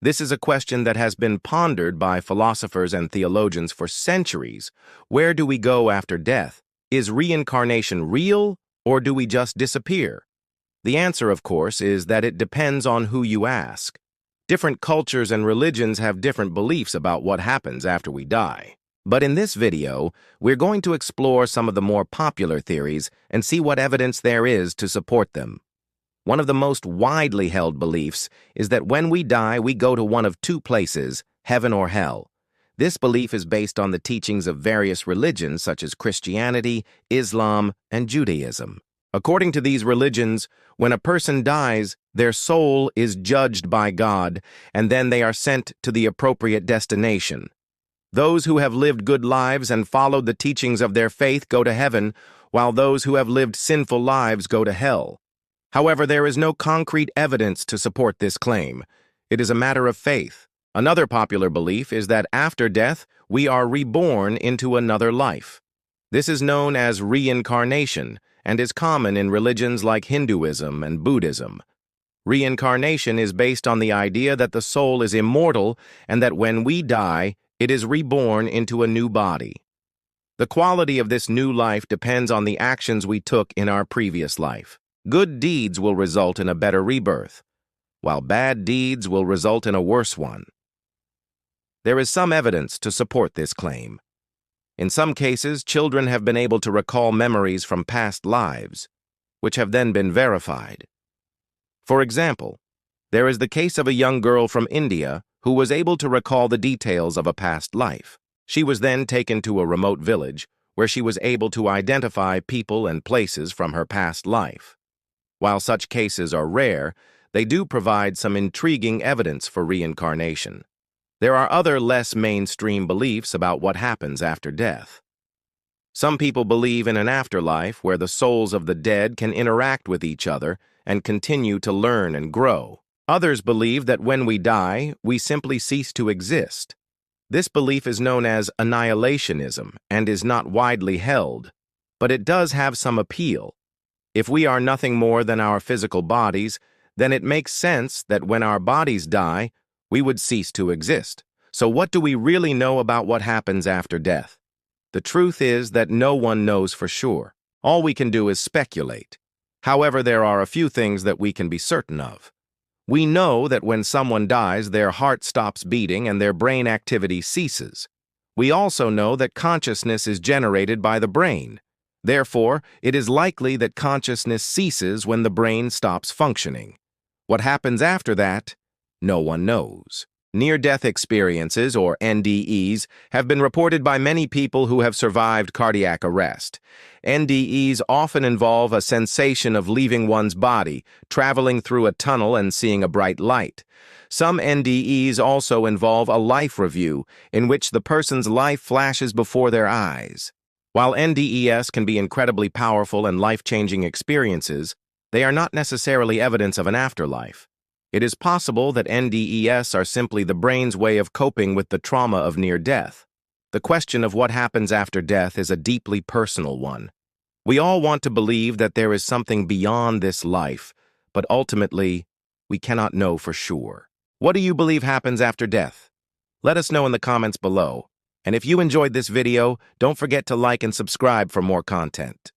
This is a question that has been pondered by philosophers and theologians for centuries. Where do we go after death? Is reincarnation real, or do we just disappear? The answer, of course, is that it depends on who you ask. Different cultures and religions have different beliefs about what happens after we die. But in this video, we're going to explore some of the more popular theories and see what evidence there is to support them. One of the most widely held beliefs is that when we die, we go to one of two places, heaven or hell. This belief is based on the teachings of various religions such as Christianity, Islam, and Judaism. According to these religions, when a person dies, their soul is judged by God, and then they are sent to the appropriate destination. Those who have lived good lives and followed the teachings of their faith go to heaven, while those who have lived sinful lives go to hell. However, there is no concrete evidence to support this claim. It is a matter of faith. Another popular belief is that after death, we are reborn into another life. This is known as reincarnation and is common in religions like Hinduism and Buddhism. Reincarnation is based on the idea that the soul is immortal and that when we die, it is reborn into a new body. The quality of this new life depends on the actions we took in our previous life. Good deeds will result in a better rebirth, while bad deeds will result in a worse one. There is some evidence to support this claim. In some cases, children have been able to recall memories from past lives, which have then been verified. For example, there is the case of a young girl from India who was able to recall the details of a past life. She was then taken to a remote village where she was able to identify people and places from her past life. While such cases are rare, they do provide some intriguing evidence for reincarnation. There are other less mainstream beliefs about what happens after death. Some people believe in an afterlife where the souls of the dead can interact with each other and continue to learn and grow. Others believe that when we die, we simply cease to exist. This belief is known as annihilationism and is not widely held, but it does have some appeal. If we are nothing more than our physical bodies, then it makes sense that when our bodies die, we would cease to exist. So what do we really know about what happens after death? The truth is that no one knows for sure. All we can do is speculate. However, there are a few things that we can be certain of. We know that when someone dies, their heart stops beating and their brain activity ceases. We also know that consciousness is generated by the brain. Therefore, it is likely that consciousness ceases when the brain stops functioning. What happens after that, no one knows. Near-death experiences, or NDEs, have been reported by many people who have survived cardiac arrest. NDEs often involve a sensation of leaving one's body, traveling through a tunnel and seeing a bright light. Some NDEs also involve a life review, in which the person's life flashes before their eyes. While NDEs can be incredibly powerful and life-changing experiences, they are not necessarily evidence of an afterlife. It is possible that NDEs are simply the brain's way of coping with the trauma of near death. The question of what happens after death is a deeply personal one. We all want to believe that there is something beyond this life, but ultimately, we cannot know for sure. What do you believe happens after death? Let us know in the comments below. And if you enjoyed this video, don't forget to like and subscribe for more content.